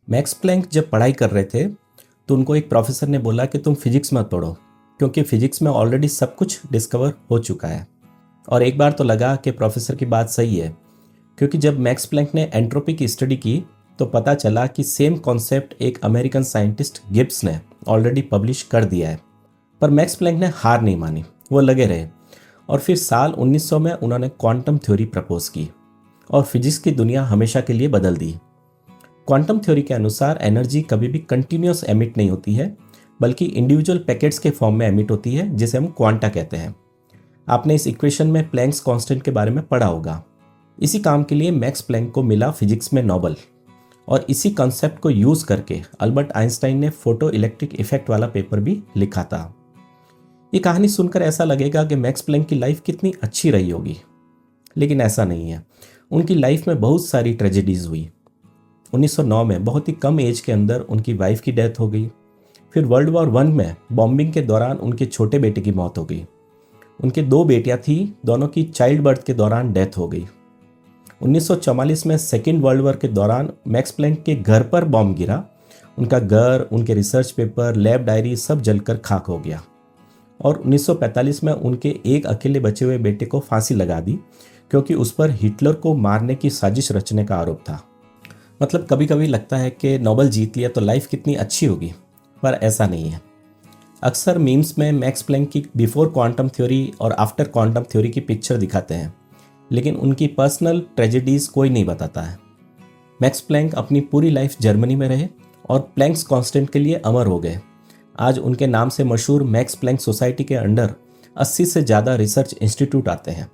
Max Planck जब पढ़ाई कर रहे थे तो उनको एक प्रोफेसर ने बोला कि तुम फिजिक्स मत पढ़ो, क्योंकि फिजिक्स में ऑलरेडी सब कुछ डिस्कवर हो चुका है। और एक बार तो लगा कि प्रोफेसर की बात सही है, क्योंकि जब मैक्स प्लैंक ने एंट्रोपी की स्टडी की तो पता चला कि सेम कॉन्सेप्ट एक अमेरिकन साइंटिस्ट गिब्स ने ऑलरेडी पब्लिश कर दिया है। पर मैक्स प्लैंक ने हार नहीं मानी, वो लगे रहे और फिर साल 1900 में उन्होंने क्वांटम थ्योरी प्रपोज की और फिजिक्स की दुनिया हमेशा के लिए बदल दी। क्वांटम थ्योरी के अनुसार एनर्जी कभी भी कंटिन्यूस एमिट नहीं होती है, बल्कि इंडिविजुअल पैकेट्स के फॉर्म में एमिट होती है, जिसे हम क्वांटा कहते हैं। आपने इस इक्वेशन में प्लैंक्स कांस्टेंट के बारे में पढ़ा होगा। इसी काम के लिए मैक्स प्लैंक को मिला फिजिक्स में नोबेल, और इसी कॉन्सेप्ट को यूज करके अल्बर्ट आइंस्टाइन ने फोटो इलेक्ट्रिक इफेक्ट वाला पेपर भी लिखा था। ये कहानी सुनकर ऐसा लगेगा कि मैक्स प्लैंक की लाइफ कितनी अच्छी रही होगी, लेकिन ऐसा नहीं है। उनकी लाइफ में बहुत सारी ट्रेजेडीज हुई। 1909 में बहुत ही कम एज के अंदर उनकी वाइफ की डेथ हो गई। फिर वर्ल्ड वॉर 1 में बॉम्बिंग के दौरान उनके छोटे बेटे की मौत हो गई। उनके 2 बेटियां थी, दोनों की चाइल्ड बर्थ के दौरान डेथ हो गई। 1944 में सेकेंड वर्ल्ड वॉर के दौरान मैक्स प्लैंक के घर पर बॉम्ब गिरा। उनका घर, उनके रिसर्च पेपर, लैब डायरी सब जलकर खाक हो गया। और 1945 में उनके एक अकेले बचे हुए बेटे को फांसी लगा दी, क्योंकि उस पर हिटलर को मारने की साजिश रचने का आरोप था। मतलब कभी कभी लगता है कि नोबेल जीत लिया तो लाइफ कितनी अच्छी होगी, पर ऐसा नहीं है। अक्सर मीम्स में मैक्स प्लैंक की बिफोर क्वांटम थ्योरी और आफ्टर क्वांटम थ्योरी की पिक्चर दिखाते हैं, लेकिन उनकी पर्सनल ट्रेजेडीज कोई नहीं बताता है। मैक्स प्लैंक अपनी पूरी लाइफ जर्मनी में रहे और प्लैंक्स कांस्टेंट के लिए अमर हो गए। आज उनके नाम से मशहूर मैक्स प्लैंक सोसाइटी के अंडर 80 से ज़्यादा रिसर्च इंस्टीट्यूट आते हैं,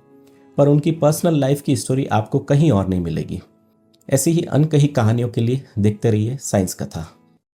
पर उनकी पर्सनल लाइफ की स्टोरी आपको कहीं और नहीं मिलेगी। ऐसी ही अनकही कहानियों के लिए देखते रहिए साइंस कथा।